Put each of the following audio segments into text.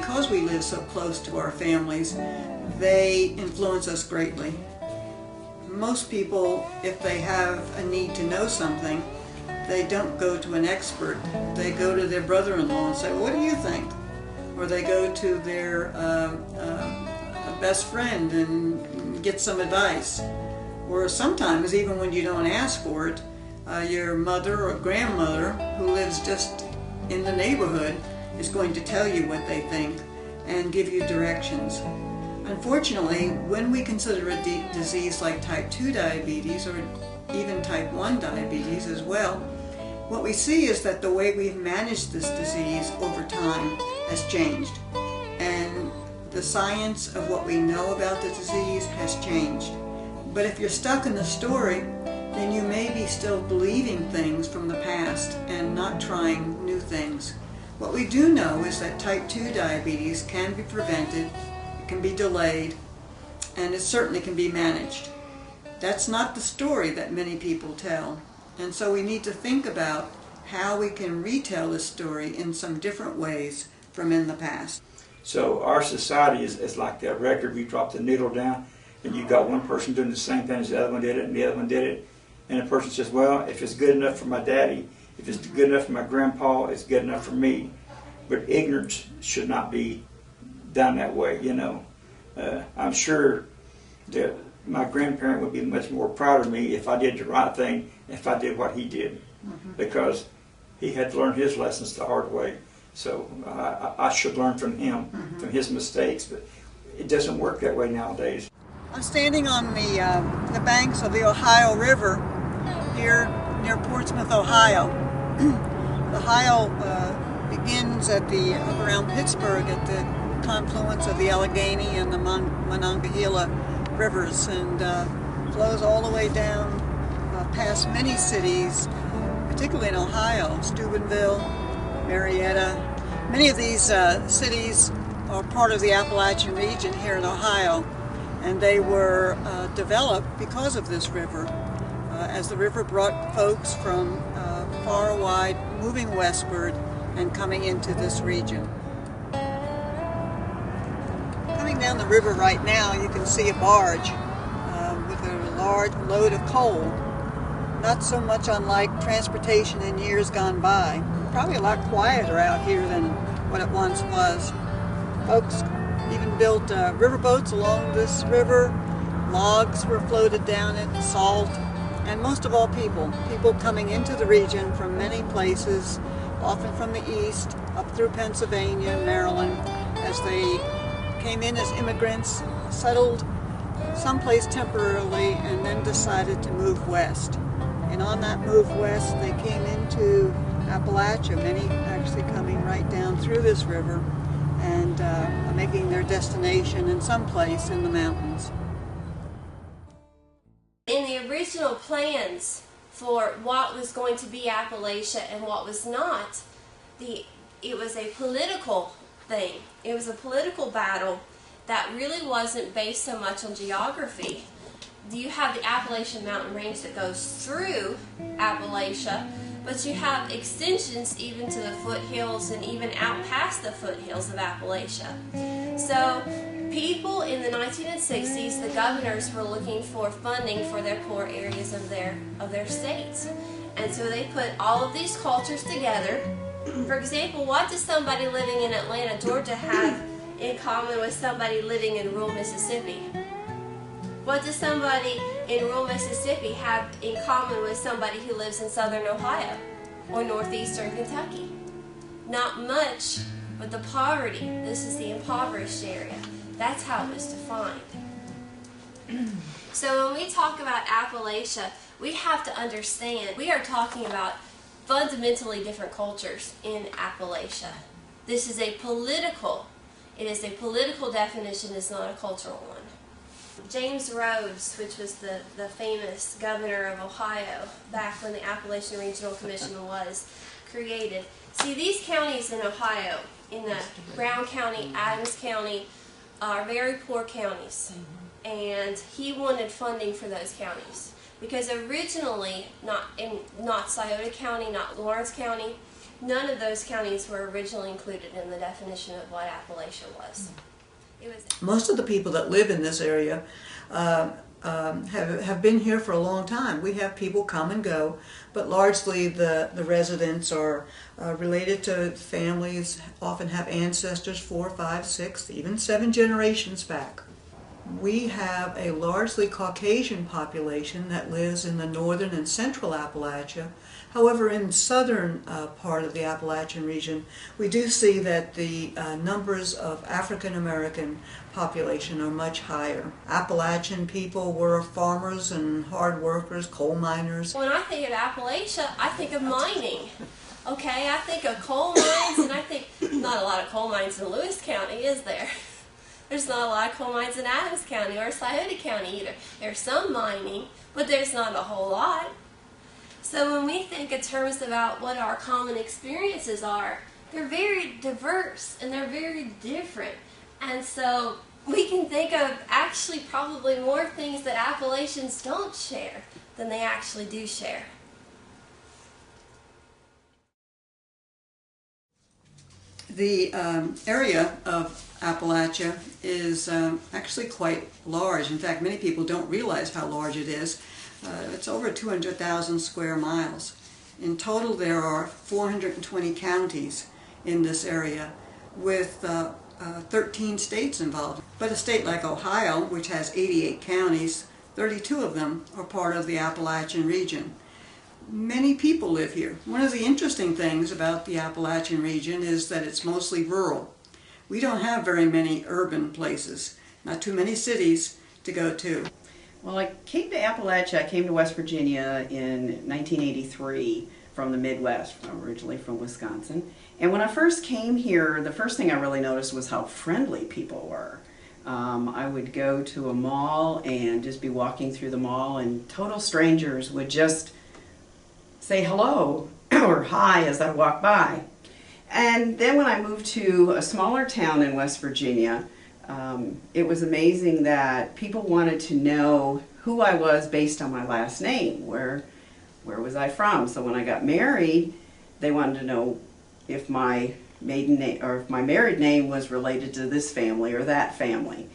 because we live so close to our families, they influence us greatly. Most people, if they have a need to know something, they don't go to an expert. They go to their brother-in-law and say, "What do you think?" Or they go to their best friend and get some advice. Or sometimes, even when you don't ask for it, your mother or grandmother who lives just in the neighborhood is going to tell you what they think and give you directions. Unfortunately, when we consider a disease like type 2 diabetes or even type 1 diabetes as well, what we see is that the way we've managed this disease over time has changed. And the science of what we know about the disease has changed. But if you're stuck in the story, then you may be still believing things from the past and not trying new things. What we do know is that type 2 diabetes can be prevented, it can be delayed, and it certainly can be managed. That's not the story that many people tell. And so we need to think about how we can retell this story in some different ways from in the past. So our society is like that record. We drop the needle down and you've got one person doing the same thing as the other one did it and the other one did it. And the person says, well, if it's good enough for my daddy, if it's good enough for my grandpa, it's good enough for me. But ignorance should not be done that way, you know. I'm sure that my grandparent would be much more proud of me if I did the right thing, if I did what he did. Because he had to learn his lessons the hard way. So I should learn from him, from his mistakes. But it doesn't work that way nowadays. I'm standing on the banks of the Ohio River here near Portsmouth, Ohio. The Ohio begins at around Pittsburgh at the confluence of the Allegheny and the Monongahela rivers and flows all the way down past many cities, particularly in Ohio, Steubenville, Marietta. Many of these cities are part of the Appalachian region here in Ohio, and they were developed because of this river, as the river brought folks from far and wide moving westward and coming into this region. Coming down the river right now, you can see a barge with a large load of coal. Not so much unlike transportation in years gone by. Probably a lot quieter out here than what it once was. Folks even built riverboats along this river. Logs were floated down it, salt, and most of all people coming into the region from many places, often from the east, up through Pennsylvania and Maryland, as they came in as immigrants, settled someplace temporarily, and then decided to move west. And on that move west, they came into Appalachia, many actually coming right down through this river and making their destination in some place in the mountains. In the original plans for what was going to be Appalachia and what was not, it was a political thing. It was a political battle that really wasn't based so much on geography. You have the Appalachian mountain range that goes through Appalachia, but you have extensions even to the foothills and even out past the foothills of Appalachia. So people in the 1960s, the governors were looking for funding for their poor areas of their states. And so they put all of these cultures together. For example, what does somebody living in Atlanta, Georgia have in common with somebody living in rural Mississippi? What does somebody in rural Mississippi have in common with somebody who lives in southern Ohio or northeastern Kentucky? Not much, but the poverty. This is the impoverished area. That's how it was defined. So when we talk about Appalachia, we have to understand we are talking about fundamentally different cultures in Appalachia. This is a political, it is a political definition, it's not a cultural one. James Rhodes, which was the famous governor of Ohio back when the Appalachian Regional Commission was created. See, these counties in Ohio, in the Brown County, Adams County, are very poor counties. And he wanted funding for those counties. Because originally, not Scioto County, not Lawrence County, none of those counties were originally included in the definition of what Appalachia was. It was most of the people that live in this area have been here for a long time. We have people come and go, but largely the residents are related to families, often have ancestors 4, 5, 6, even 7 generations back. We have a largely Caucasian population that lives in the northern and central Appalachia. However, in the southern part of the Appalachian region, we do see that the numbers of African American population are much higher. Appalachian people were farmers and hard workers, coal miners. When I think of Appalachia, I think of mining. Okay, I think of coal mines, and I think not a lot of coal mines in Lewis County, is there? There's not a lot of coal mines in Adams County or Scioto County either. There's some mining, but there's not a whole lot. So when we think in terms about what our common experiences are, they're very diverse and they're very different. And so we can think of actually probably more things that Appalachians don't share than they actually do share. The area of Appalachia is actually quite large. In fact, many people don't realize how large it is. It's over 200,000 square miles. In total, there are 420 counties in this area, with 13 states involved. But a state like Ohio, which has 88 counties, 32 of them are part of the Appalachian region. Many people live here. One of the interesting things about the Appalachian region is that it's mostly rural. We don't have very many urban places, not too many cities to go to. Well, I came to Appalachia, I came to West Virginia in 1983 from the Midwest. I'm originally from Wisconsin. And when I first came here, the first thing I really noticed was how friendly people were. I would go to a mall and just be walking through the mall, and total strangers would just say hello or hi as I walk by. And then when I moved to a smaller town in West Virginia, it was amazing that people wanted to know who I was based on my last name. Where was I from? So when I got married, they wanted to know if my maiden name or if my married name was related to this family or that family.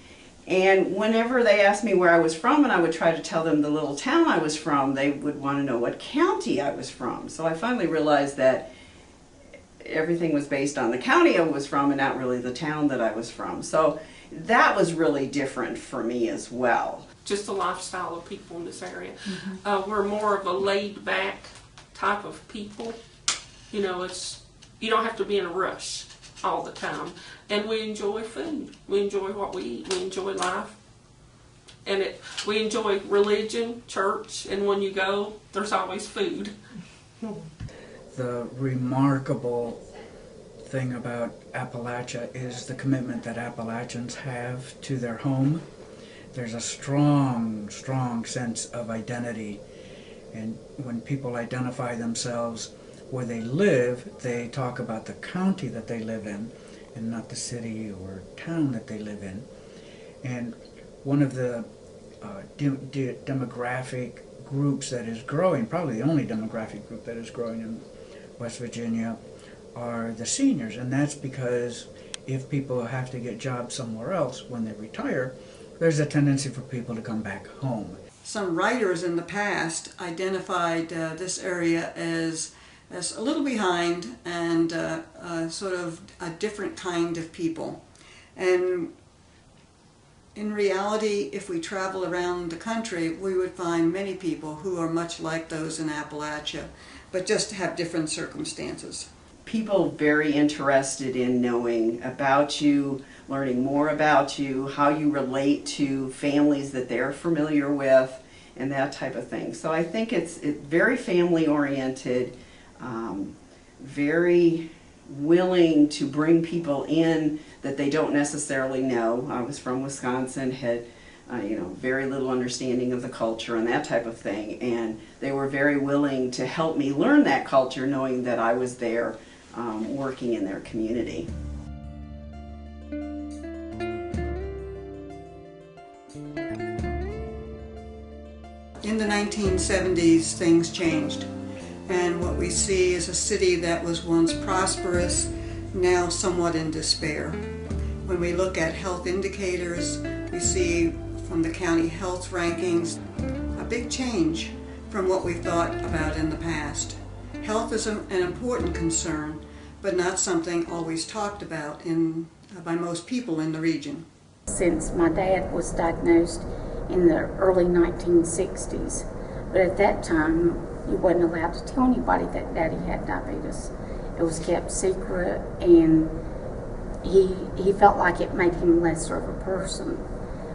And whenever they asked me where I was from and I would try to tell them the little town I was from, they would want to know what county I was from. So I finally realized that everything was based on the county I was from and not really the town that I was from. So that was really different for me as well. Just the lifestyle of people in this area. We're more of a laid-back type of people. You know, you don't have to be in a rush all the time. And we enjoy food. We enjoy what we eat. We enjoy life. And we enjoy religion, church, and when you go, there's always food. The remarkable thing about Appalachia is the commitment that Appalachians have to their home. There's a strong, strong sense of identity. And when people identify themselves where they live, they talk about the county that they live in and not the city or town that they live in. And one of the demographic groups that is growing, probably the only demographic group that is growing in West Virginia, are the seniors. And that's because if people have to get jobs somewhere else when they retire, there's a tendency for people to come back home. Some writers in the past identified this area as a little behind and sort of a different kind of people. And in reality, if we travel around the country, we would find many people who are much like those in Appalachia, but just have different circumstances. People very interested in knowing about you, learning more about you, how you relate to families that they're familiar with, and that type of thing. So I think it's very family oriented, very willing to bring people in that they don't necessarily know. I was from Wisconsin, had very little understanding of the culture and that type of thing, and they were very willing to help me learn that culture, knowing that I was there working in their community. In the 1970s, things changed. And what we see is a city that was once prosperous, now somewhat in despair. When we look at health indicators, we see from the county health rankings a big change from what we thought about in the past. Health is an important concern, but not something always talked about by most people in the region. Since my dad was diagnosed in the early 1960s, but at that time you wasn't allowed to tell anybody that Daddy had diabetes. It was kept secret, and he felt like it made him lesser of a person.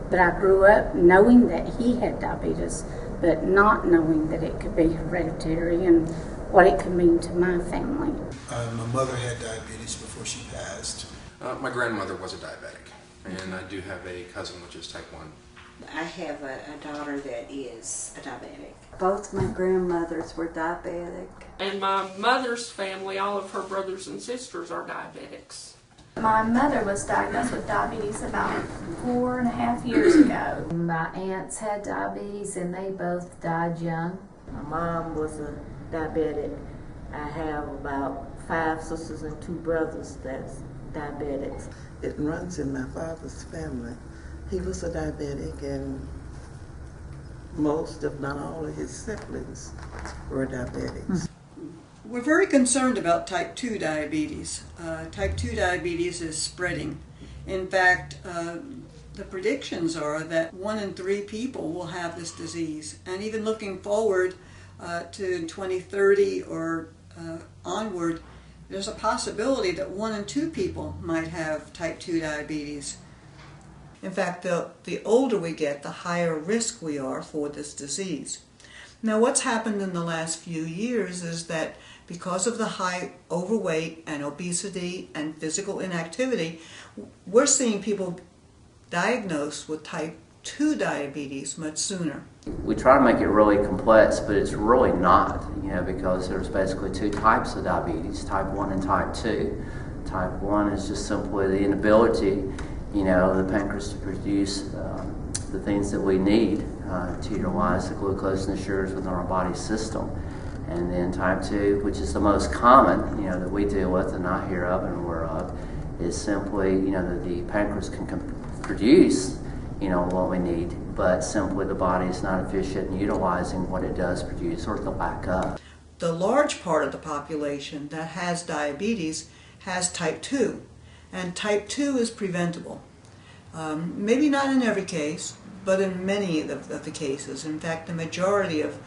But I grew up knowing that he had diabetes, but not knowing that it could be hereditary and what it could mean to my family. My mother had diabetes before she passed. My grandmother was a diabetic, and I do have a cousin which is type 1. I have a daughter that is a diabetic. Both my grandmothers were diabetic. And my mother's family, all of her brothers and sisters are diabetics. My mother was diagnosed with diabetes about 4.5 years ago. My aunts had diabetes and they both died young. My mom was a diabetic. I have about 5 sisters and 2 brothers that's diabetics. It runs in my father's family. He was a diabetic, and most, if not all, of his siblings were diabetics. We're very concerned about type 2 diabetes. Type 2 diabetes is spreading. In fact, the predictions are that 1 in 3 people will have this disease. And even looking forward to 2030 or onward, there's a possibility that 1 in 2 people might have type 2 diabetes. In fact, the older we get, the higher risk we are for this disease. Now, what's happened in the last few years is that because of the high overweight and obesity and physical inactivity, we're seeing people diagnosed with type 2 diabetes much sooner. We try to make it really complex, but it's really not, because there's basically 2 types of diabetes, type 1 and type 2. Type 1 is just simply the inability, the pancreas to produce the things that we need to utilize the glucose and the sugars within our body system. And then type 2, which is the most common, that we deal with and I hear of and aware of, is simply, that the pancreas can produce, what we need, but simply the body is not efficient in utilizing what it does produce or the lack of. The large part of the population that has diabetes has type 2, and type 2 is preventable. Maybe not in every case, but in many of the cases. In fact, the majority of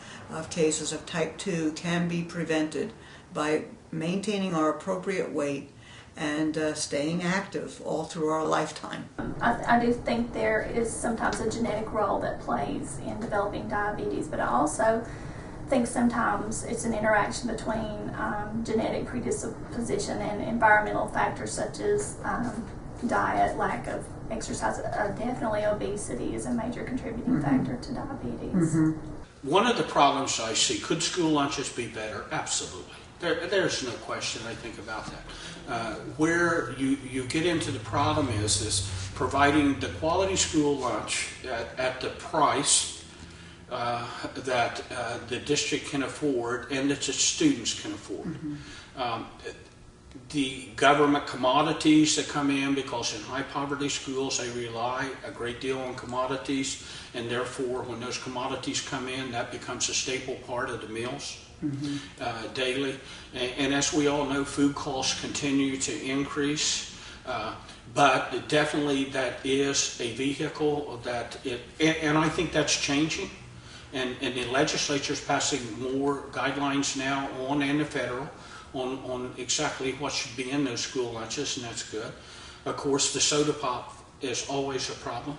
cases of type 2 can be prevented by maintaining our appropriate weight and staying active all through our lifetime. I do think there is sometimes a genetic role that plays in developing diabetes, but I also think sometimes it's an interaction between genetic predisposition and environmental factors such as diet, lack of exercise. Definitely obesity is a major contributing factor to diabetes. One of the problems I see, could school lunches be better? Absolutely. There's no question, I think, about that. Where you get into the problem is providing the quality school lunch at the price that the district can afford and that the students can afford. The government commodities that come in, because in high poverty schools they rely a great deal on commodities, and therefore when those commodities come in, that becomes a staple part of the meals daily. And as we all know, food costs continue to increase, but definitely that is a vehicle and I think that's changing. And the legislature is passing more guidelines now and the federal on exactly what should be in those school lunches, and that's good. Of course, the soda pop is always a problem.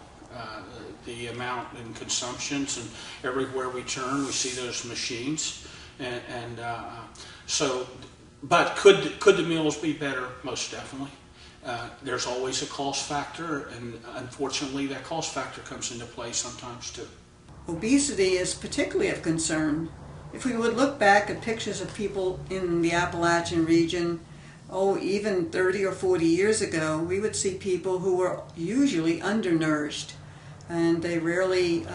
The amount in consumptions, and everywhere we turn, we see those machines. But could the meals be better? Most definitely. There's always a cost factor, and unfortunately, that cost factor comes into play sometimes too. Obesity is particularly of concern. If we would look back at pictures of people in the Appalachian region, even 30 or 40 years ago, we would see people who were usually undernourished, and they rarely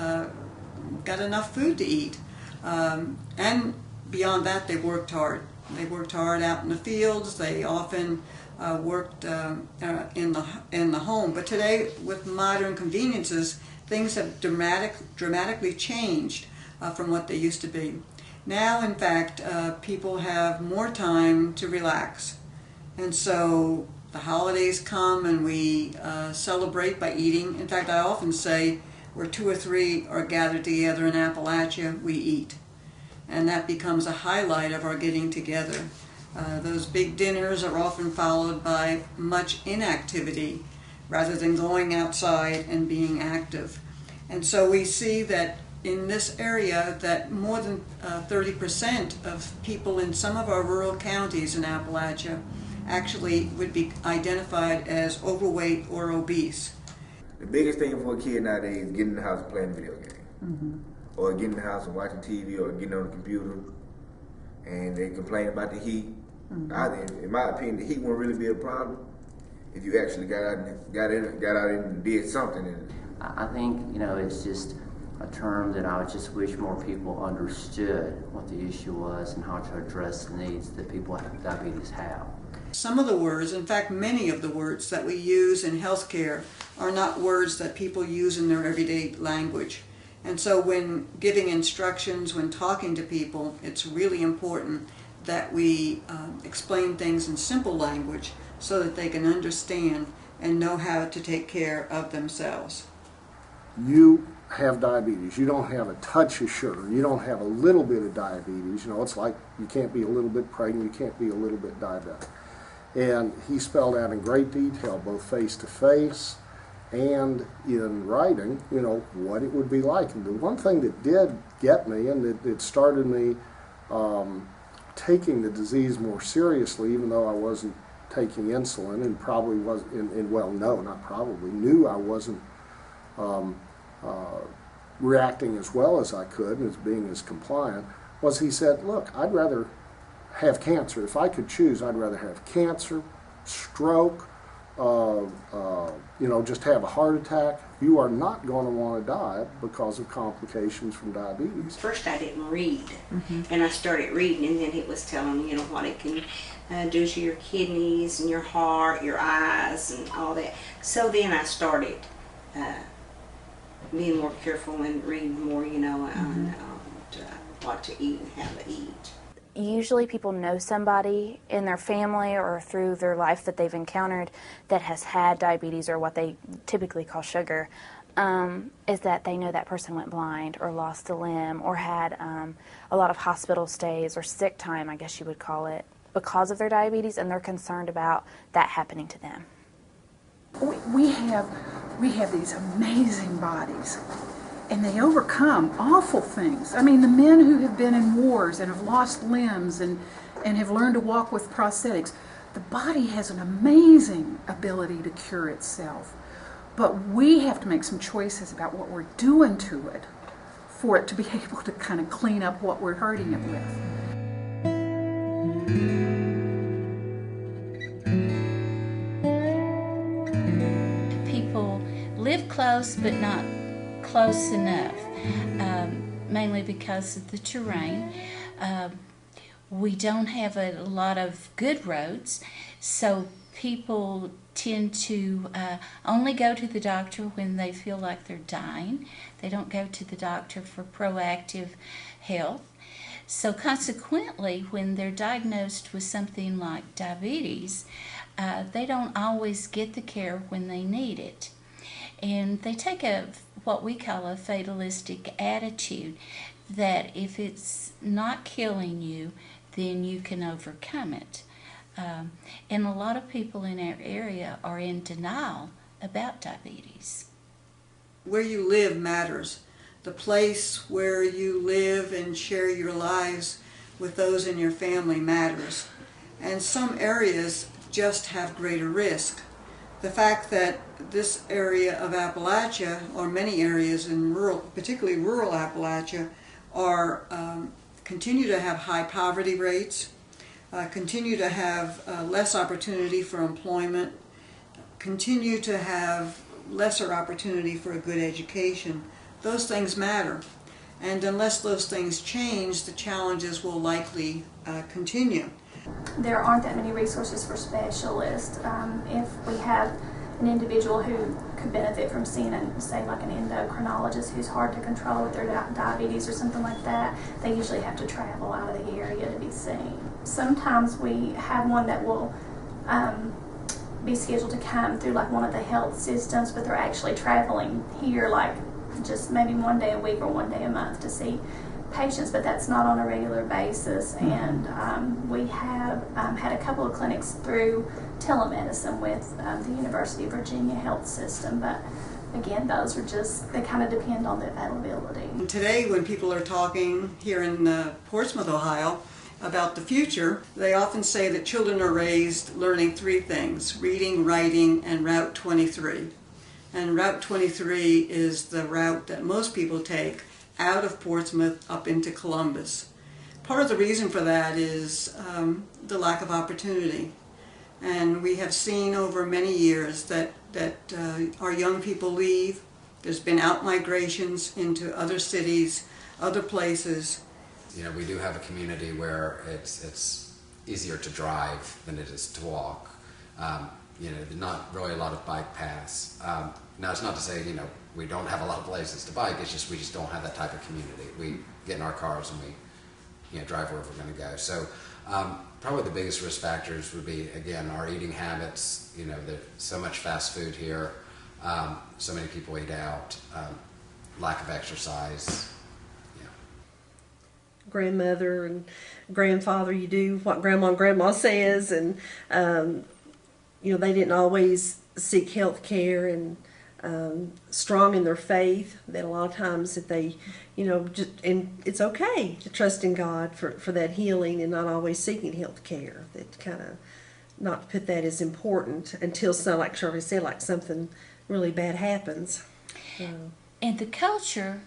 got enough food to eat. And beyond that, they worked hard. They worked hard out in the fields. They often worked in the home. But today, with modern conveniences, things have dramatically changed from what they used to be. Now, in fact, people have more time to relax. And so the holidays come and we celebrate by eating. In fact, I often say where 2 or 3 are gathered together in Appalachia, we eat. And that becomes a highlight of our getting together. Those big dinners are often followed by much inactivity rather than going outside and being active. And so we see that in this area that more than 30% of people in some of our rural counties in Appalachia actually would be identified as overweight or obese. The biggest thing for a kid nowadays is getting in the house and playing a video game. Or getting in the house and watching TV or getting on the computer. And they complain about the heat. In my opinion, the heat won't really be a problem if you actually got out and did something. I think, it's just a term that I just wish more people understood what the issue was and how to address the needs that people with diabetes have. Some of the words, in fact many of the words that we use in healthcare are not words that people use in their everyday language. And so when giving instructions, when talking to people, it's really important that we explain things in simple language so that they can understand and know how to take care of themselves. You have diabetes. You don't have a touch of sugar. You don't have a little bit of diabetes. It's like you can't be a little bit pregnant, you can't be a little bit diabetic. And he spelled out in great detail, both face-to-face and in writing, what it would be like. And the one thing that did get me, and it started me taking the disease more seriously, even though I wasn't taking insulin and probably was, knew I wasn't reacting as well as I could and as being as compliant, was he said, look, I'd rather have cancer. If I could choose, I'd rather have cancer, stroke, just have a heart attack. You are not going to want to die because of complications from diabetes. First I didn't read, and I started reading, and then it was telling me, what it can do to your kidneys and your heart, your eyes, and all that. So then I started being more careful and reading more, on what to eat and how to eat. Usually people know somebody in their family or through their life that they've encountered that has had diabetes, or what they typically call sugar, is that they know that person went blind or lost a limb or had a lot of hospital stays or sick time, I guess you would call it, because of their diabetes, and they're concerned about that happening to them. We have these amazing bodies, and they overcome awful things. I mean, the men who have been in wars and have lost limbs and have learned to walk with prosthetics, the body has an amazing ability to cure itself. But we have to make some choices about what we're doing to it for it to be able to kind of clean up what we're hurting it with. People live close but not close enough, mainly because of the terrain. We don't have a lot of good roads, so people tend to only go to the doctor when they feel like they're dying. They don't go to the doctor for proactive health. So consequently, when they're diagnosed with something like diabetes, they don't always get the care when they need it. And they take what we call a fatalistic attitude, that if it's not killing you, then you can overcome it. And a lot of people in our area are in denial about diabetes. Where you live matters. The place where you live and share your lives with those in your family matters. And some areas just have greater risk. The fact that this area of Appalachia, or many areas in particularly rural Appalachia, continue to have high poverty rates, continue to have less opportunity for employment, continue to have lesser opportunity for a good education. Those things matter. And unless those things change, the challenges will likely continue. There aren't that many resources for specialists. If we have an individual who could benefit from seeing, say, like an endocrinologist who's hard to control with their diabetes or something like that, they usually have to travel out of the area to be seen. Sometimes we have one that will be scheduled to come through like one of the health systems, but they're actually traveling here like just maybe one day a week or one day a month to see patients, but that's not on a regular basis. And we have had a couple of clinics through telemedicine with the University of Virginia Health System, but again, those are just, they kind of depend on the availability. Today, when people are talking here in Portsmouth, Ohio, about the future, they often say that children are raised learning three things: reading, writing, and Route 23. And Route 23 is the route that most people take out of Portsmouth up into Columbus. Part of the reason for that is the lack of opportunity. And we have seen over many years that our young people leave. There's been out-migrations into other cities, other places. You know, we do have a community where it's easier to drive than it is to walk. You know, not really a lot of bike paths. Now, it's not to say, you know, we don't have a lot of places to bike. It's just we just don't have that type of community. We get in our cars and we, you know, drive wherever we're going to go. So probably the biggest risk factors would be, again, our eating habits. You know, there's so much fast food here. So many people eat out. Lack of exercise. Grandmother and grandfather, you do what grandma and grandma says, and you know, they didn't always seek health care and strong in their faith. That a lot of times that they, you know, just, and it's okay to trust in God for that healing and not always seeking health care. That kind of not put that as important until some, like Shirley said, like something really bad happens. And the culture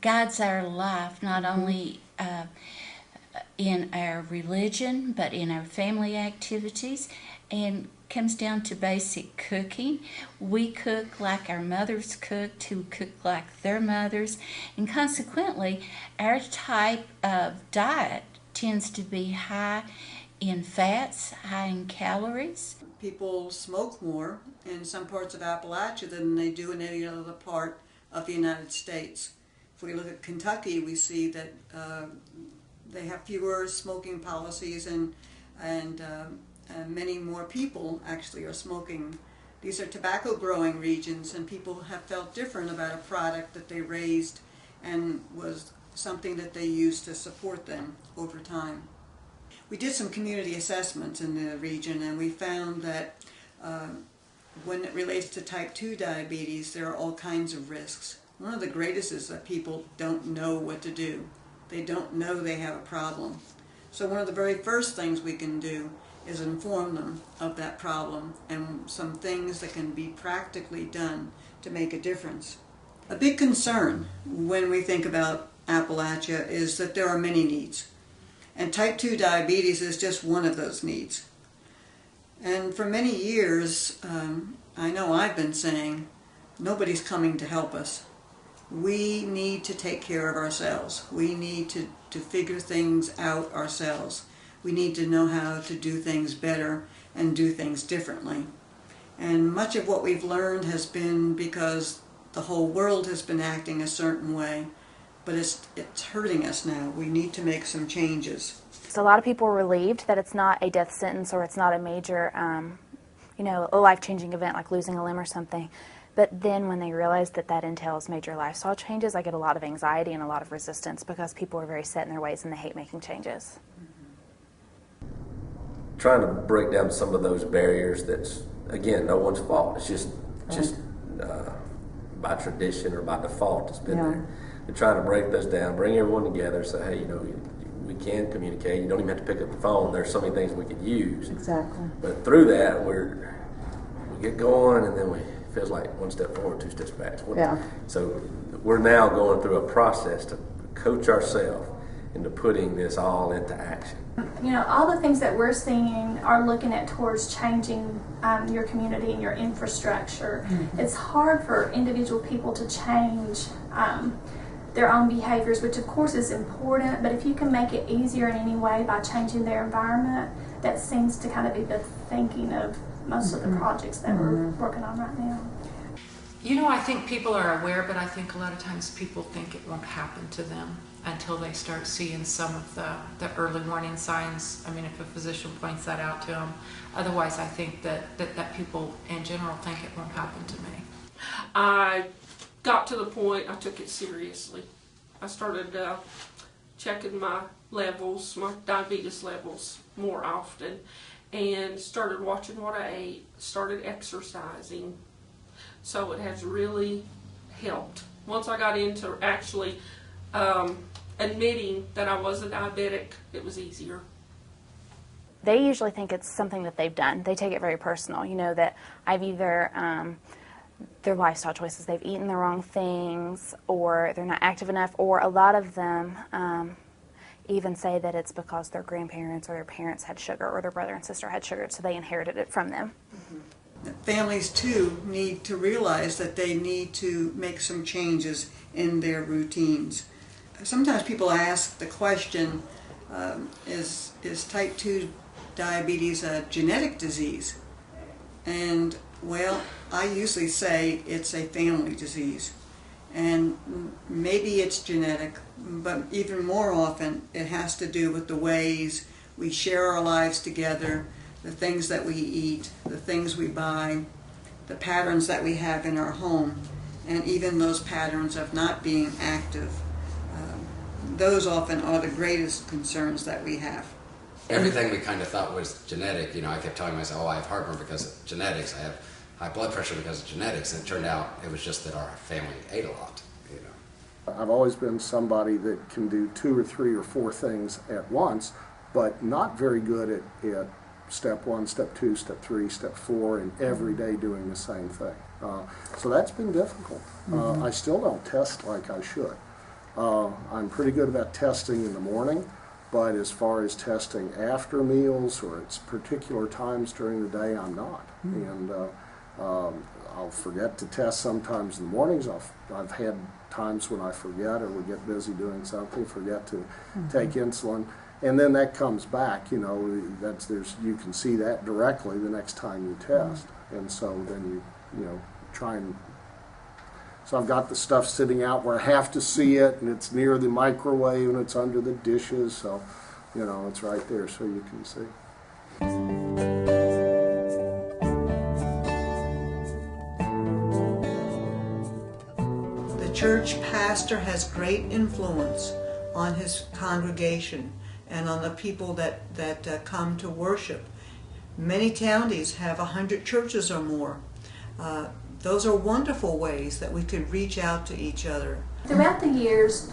guides our life, not only in our religion, but in our family activities, and comes down to basic cooking. We cook like our mothers cooked, who cook like their mothers, and consequently, our type of diet tends to be high in fats, high in calories. People smoke more in some parts of Appalachia than they do in any other part of the United States. If we look at Kentucky, we see that they have fewer smoking policies, and many more people actually are smoking. These are tobacco growing regions, and people have felt different about a product that they raised and was something that they used to support them over time. We did some community assessments in the region, and we found that when it relates to type 2 diabetes, there are all kinds of risks. One of the greatest is that people don't know what to do. They don't know they have a problem. So one of the very first things we can do is inform them of that problem and some things that can be practically done to make a difference. A big concern when we think about Appalachia is that there are many needs. And type 2 diabetes is just one of those needs. And for many years, I know I've been saying, nobody's coming to help us. We need to take care of ourselves. We need to figure things out ourselves. We need to know how to do things better and do things differently. And much of what we've learned has been because the whole world has been acting a certain way, but it's hurting us now. We need to make some changes. So a lot of people are relieved that it's not a death sentence or it's not a major, you know, a life-changing event like losing a limb or something. But then when they realize that that entails major lifestyle changes, I get a lot of anxiety and a lot of resistance because people are very set in their ways and they hate making changes. Trying to break down some of those barriers that's, again, no one's fault. It's just by tradition or by default it's been there. They're trying to break those down, bring everyone together, say, hey, you know, we can communicate. You don't even have to pick up the phone. There's so many things we could use. Exactly. But through that, we get going, and then it feels like one step forward, two steps back. So we're now going through a process to coach ourselves into putting this all into action. You know, all the things that we're seeing are looking at towards changing your community and your infrastructure. It's hard for individual people to change their own behaviors, which of course is important, but if you can make it easier in any way by changing their environment, that seems to kind of be the thinking of most of the projects that we're working on right now. You know, I think people are aware, but I think a lot of times people think it won't happen to them until they start seeing some of the early warning signs. I mean, if a physician points that out to them. Otherwise, I think that people in general think it won't happen to me. I got to the point I took it seriously. I started checking my levels, my diabetes levels more often, and started watching what I ate, started exercising. So it has really helped. Once I got into actually admitting that I was a diabetic, it was easier. They usually think it's something that they've done. They take it very personal. You know, that I've either, their lifestyle choices, they've eaten the wrong things, or they're not active enough, or a lot of them even say that it's because their grandparents or their parents had sugar, or their brother and sister had sugar, so they inherited it from them. Families, too, need to realize that they need to make some changes in their routines. Sometimes people ask the question, is type 2 diabetes a genetic disease? And, well, I usually say it's a family disease. And maybe it's genetic, but even more often it has to do with the ways we share our lives together, the things that we eat, the things we buy, the patterns that we have in our home, and even those patterns of not being active. Those often are the greatest concerns that we have. Everything we kind of thought was genetic, you know, I kept telling myself, oh, I have heartburn because of genetics, I have high blood pressure because of genetics, and it turned out it was just that our family ate a lot, you know. I've always been somebody that can do 2 or 3 or 4 things at once, but not very good at step 1, step 2, step 3, step 4, and every day doing the same thing. So that's been difficult. I still don't test like I should. I'm pretty good about testing in the morning, but as far as testing after meals or at particular times during the day, I'm not. And I'll forget to test sometimes in the mornings. I've had times when I forget, or we get busy doing something, forget to take insulin, and then that comes back. You know, you can see that directly the next time you test, and so then you know try and. So I've got the stuff sitting out where I have to see it, and it's near the microwave, and it's under the dishes, so, you know, it's right there so you can see. The church pastor has great influence on his congregation and on the people that come to worship. Many counties have 100 churches or more. Those are wonderful ways that we could reach out to each other. Throughout the years,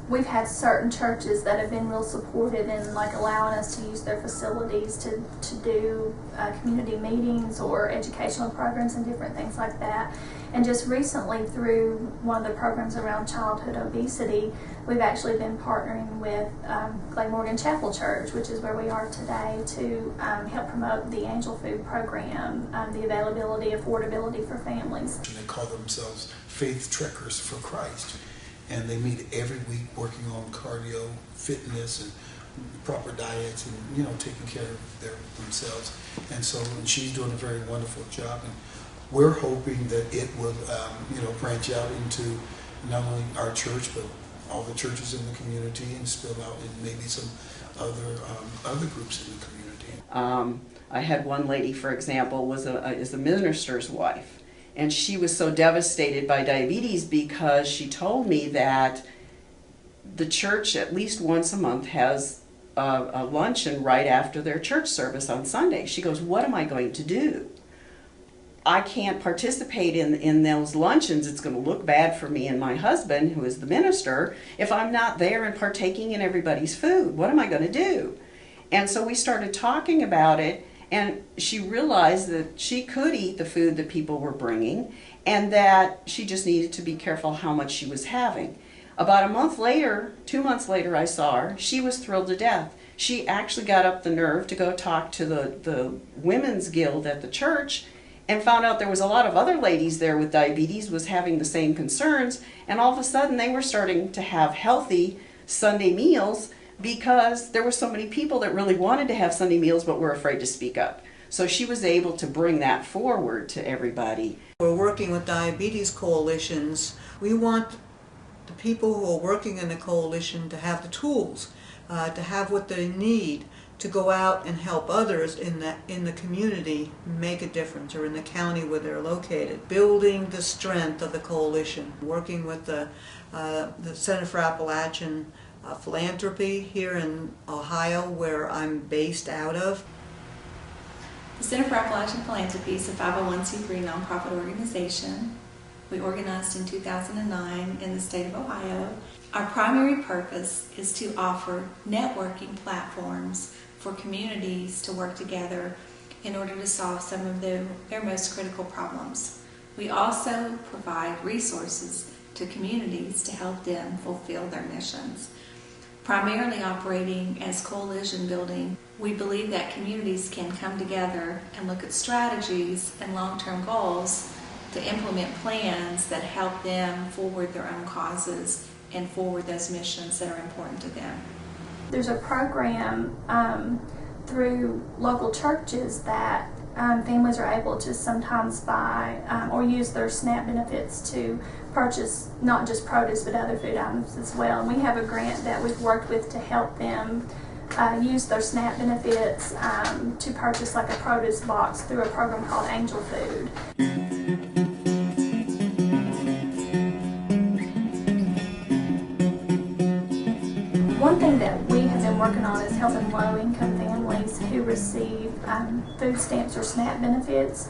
we've had certain churches that have been real supportive in like allowing us to use their facilities to do community meetings or educational programs and different things like that. And just recently, through one of the programs around childhood obesity, we've actually been partnering with Clay Morgan Chapel Church, which is where we are today, to help promote the Angel Food Program, the availability, affordability for families. They call themselves Faith Trekkers for Christ, and they meet every week working on cardio, fitness, and proper diets, and you know, taking care of themselves. And so, and she's doing a very wonderful job, and we're hoping that it will, you know, branch out into not only our church but all the churches in the community, and spill out in maybe some other groups in the community. I had one lady, for example, is a minister's wife, and she was so devastated by diabetes because she told me that the church at least once a month has a luncheon right after their church service on Sunday. She goes, "What am I going to do? I can't participate in those luncheons. It's going to look bad for me and my husband, who is the minister, if I'm not there and partaking in everybody's food. What am I going to do?" And so we started talking about it, and she realized that she could eat the food that people were bringing, and that she just needed to be careful how much she was having. About a month later, 2 months later, I saw her. She was thrilled to death. She actually got up the nerve to go talk to the women's guild at the church, and found out there was a lot of other ladies there with diabetes was having the same concerns, and all of a sudden they were starting to have healthy Sunday meals because there were so many people that really wanted to have Sunday meals but were afraid to speak up. So she was able to bring that forward to everybody. We're working with diabetes coalitions. We want the people who are working in the coalition to have the tools, to have what they need to go out and help others in the community make a difference, or in the county where they're located. Building the strength of the coalition, working with the Center for Appalachian Philanthropy here in Ohio, where I'm based out of. The Center for Appalachian Philanthropy is a 501c3 nonprofit organization. We organized in 2009 in the state of Ohio. Our primary purpose is to offer networking platforms for communities to work together in order to solve some of their most critical problems. We also provide resources to communities to help them fulfill their missions. Primarily operating as coalition building, we believe that communities can come together and look at strategies and long-term goals to implement plans that help them forward their own causes and forward those missions that are important to them. There's a program through local churches that families are able to sometimes buy or use their SNAP benefits to purchase not just produce but other food items as well. And we have a grant that we've worked with to help them use their SNAP benefits to purchase like a produce box through a program called Angel Food. One thing that we have been working on is helping low-income families who receive food stamps or SNAP benefits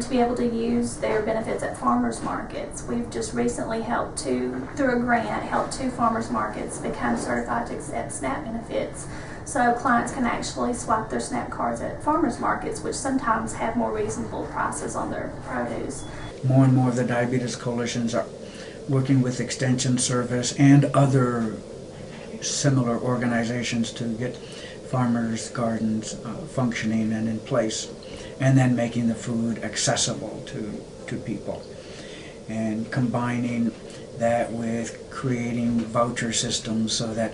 to be able to use their benefits at farmers markets. We've just recently helped through a grant, helped 2 farmers markets become certified to accept SNAP benefits. So clients can actually swap their SNAP cards at farmers markets, which sometimes have more reasonable prices on their produce. More and more of the diabetes coalitions are working with Extension Service and other similar organizations to get farmers' gardens functioning and in place, and then making the food accessible to people, and combining that with creating voucher systems so that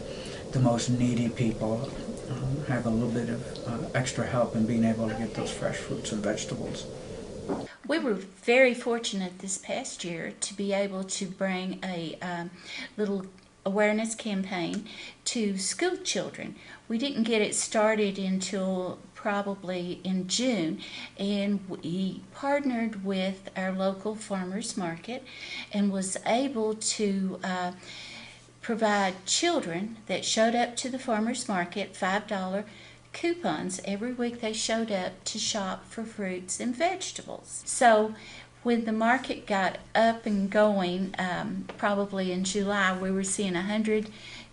the most needy people have a little bit of extra help in being able to get those fresh fruits and vegetables. We were very fortunate this past year to be able to bring a little awareness campaign to school children. We didn't get it started until probably in June, and we partnered with our local farmers market and was able to provide children that showed up to the farmers market $5 coupons every week they showed up to shop for fruits and vegetables. So when the market got up and going, probably in July, we were seeing 100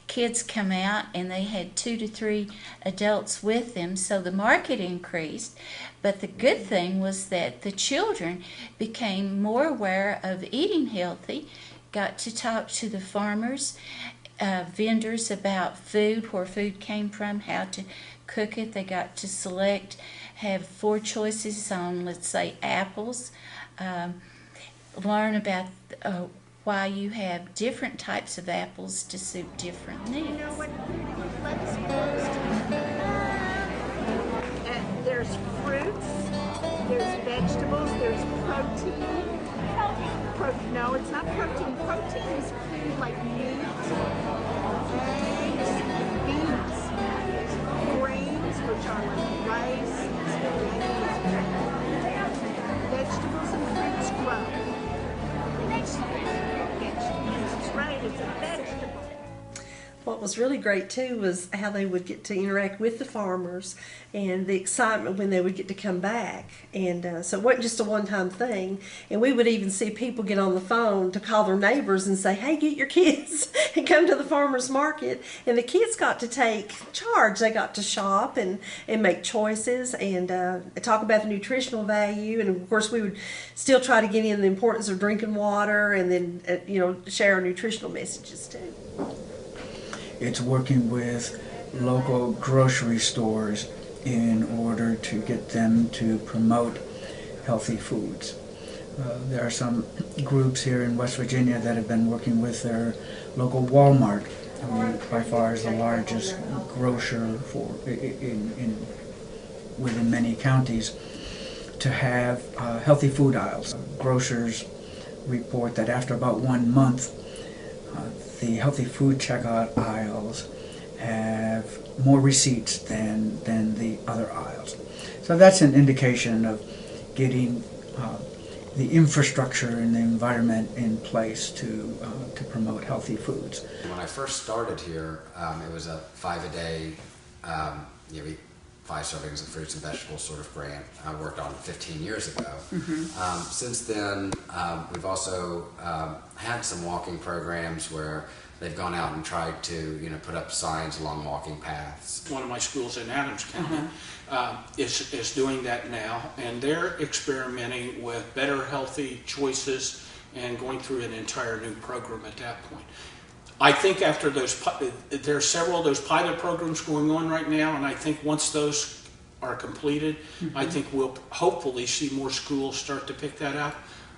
kids come out, and they had 2 to 3 adults with them, so the market increased. But the good thing was that the children became more aware of eating healthy, got to talk to the farmers, vendors about food, where food came from, how to cook it. They got to select, have 4 choices on, let's say, apples. Learn about why you have different types of apples to suit different needs. You know what? And there's fruits, there's vegetables, there's protein. No, it's not protein. Protein is food like meat, eggs, beans, grains, which are like rice, vegetables and fruits grow. Vegetables, right, it's a vegetable. What was really great too was how they would get to interact with the farmers and the excitement when they would get to come back. And so it wasn't just a one-time thing. And we would even see people get on the phone to call their neighbors and say, hey, get your kids and come to the farmer's market. And the kids got to take charge. They got to shop and make choices and talk about the nutritional value. And of course we would still try to get in the importance of drinking water and then share our nutritional messages too. It's working with local grocery stores in order to get them to promote healthy foods. There are some groups here in West Virginia that have been working with their local Walmart, who by far is the largest grocer within many counties, to have healthy food aisles. Grocers report that after about 1 month, the healthy food checkout aisles have more receipts than the other aisles. So that's an indication of getting the infrastructure and the environment in place to promote healthy foods. When I first started here, it was a 5-a-day, you eat 5 servings of fruits and vegetables sort of grant I worked on 15 years ago. Since then, we've also had some walking programs where they've gone out and tried to, put up signs along walking paths. One of my schools in Adams County is doing that now, and they're experimenting with better healthy choices and going through an entire new program at that point. I think after there are several of those pilot programs going on right now, and I think once those are completed, I think we'll hopefully see more schools start to pick that up.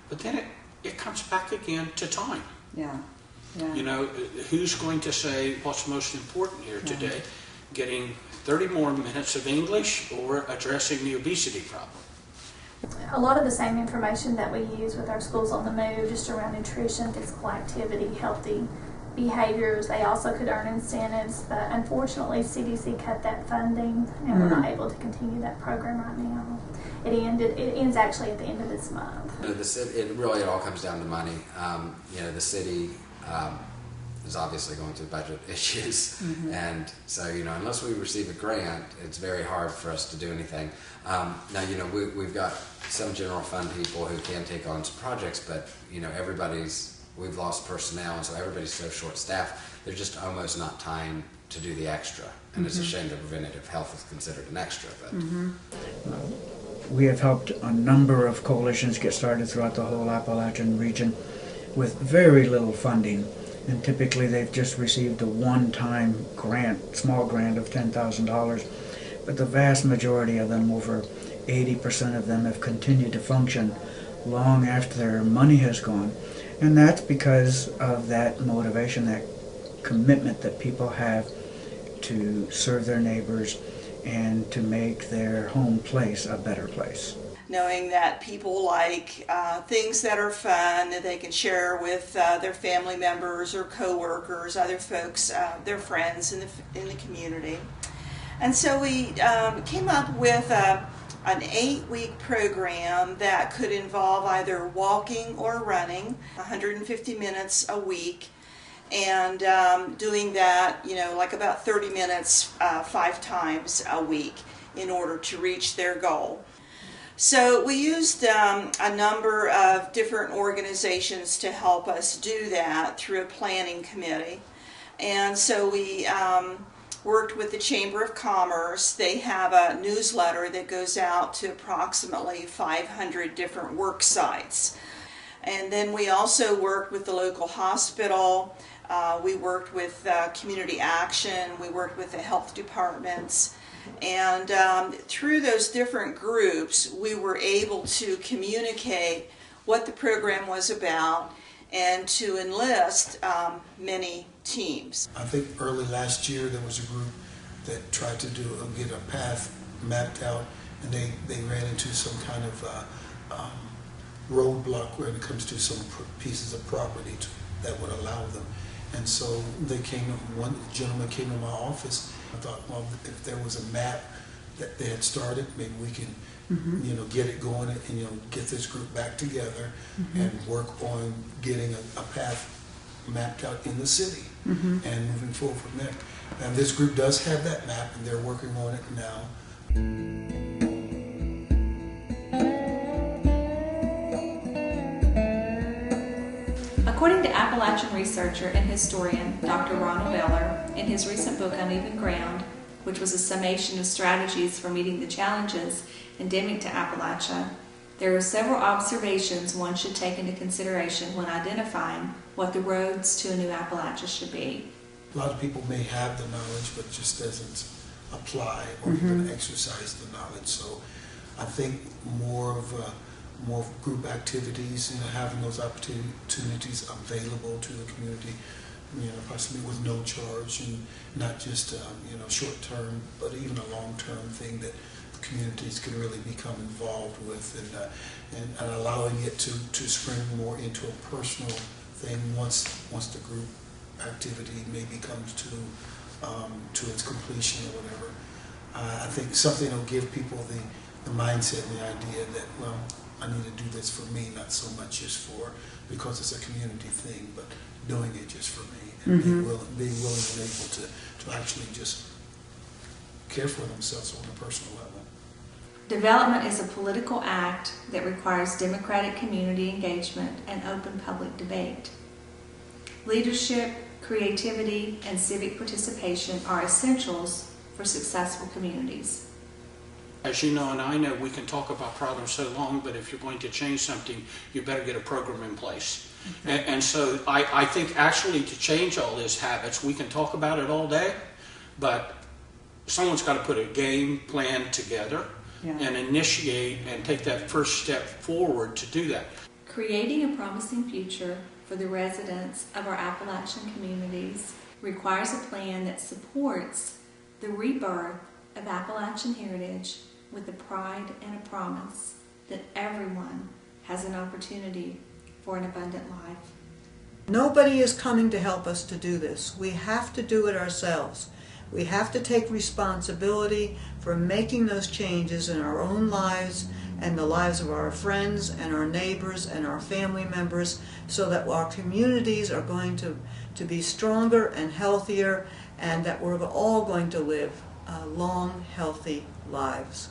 But then it comes back again to time. Yeah. Who's going to say what's most important here today? Getting 30 more minutes of English or addressing the obesity problem? A lot of the same information that we use with our Schools on the Move, just around nutrition, physical activity, healthy behaviors. They also could earn incentives, but unfortunately CDC cut that funding and we're not able to continue that program right now. It ends actually at the end of this month. It all comes down to money. The city is obviously going through budget issues, and so unless we receive a grant, it's very hard for us to do anything. Now we've got some general fund people who can take on some projects, but we've lost personnel, and so everybody's so short-staffed, there's just almost not time to do the extra. And it's a shame that preventative health is considered an extra. But we have helped a number of coalitions get started throughout the whole Appalachian region with very little funding. And typically they've just received a one-time grant, small grant of $10,000. But the vast majority of them, over 80% of them, have continued to function long after their money has gone. And that's because of that motivation, that commitment that people have to serve their neighbors and to make their home place a better place. Knowing that people like things that are fun that they can share with their family members or co-workers, other folks, their friends in the community. And so we came up with an 8-week program that could involve either walking or running, 150 minutes a week, and doing that, like about 30 minutes 5 times a week in order to reach their goal. So we used a number of different organizations to help us do that through a planning committee. And so we worked with the Chamber of Commerce. They have a newsletter that goes out to approximately 500 different work sites. And then we also worked with the local hospital. We worked with Community Action. We worked with the health departments. And through those different groups, we were able to communicate what the program was about and to enlist many teams. I think early last year there was a group that tried to get a path mapped out, and they ran into some kind of roadblock when it comes to some pieces of property that would allow them. And so one gentleman came to my office. I thought, well, if there was a map that they had started, maybe we can get it going and get this group back together and work on getting a path mapped out in the city and moving forward from there. And this group does have that map, and they're working on it now. According to Appalachian researcher and historian Dr. Ronald Eller, in his recent book Uneven Ground, which was a summation of strategies for meeting the challenges endemic to Appalachia, there are several observations one should take into consideration when identifying what the roads to a new Appalachia should be. A lot of people may have the knowledge, but just doesn't apply or even exercise the knowledge. So I think more of more group activities, having those opportunities available to the community, possibly with no charge, and not just short term, but even a long term thing that communities can really become involved with, and allowing it to spring more into a personal thing once the group activity maybe comes to its completion or whatever. I think something will give people the mindset and the idea that, well, I need to do this for me, not so much just because it's a community thing, but doing it just for me, and being willing and able to actually just care for themselves on a personal level. Development is a political act that requires democratic community engagement and open public debate. Leadership, creativity, and civic participation are essentials for successful communities. As you know, and I know, we can talk about problems so long, but if you're going to change something, you better get a program in place. And so I think actually to change all these habits, we can talk about it all day, but someone's got to put a game plan together and initiate and take that first step forward to do that. Creating a promising future for the residents of our Appalachian communities requires a plan that supports the rebirth of Appalachian heritage with a pride and a promise that everyone has an opportunity for an abundant life. Nobody is coming to help us to do this. We have to do it ourselves. We have to take responsibility for making those changes in our own lives and the lives of our friends and our neighbors and our family members, so that our communities are going to be stronger and healthier, and that we're all going to live long, healthy lives.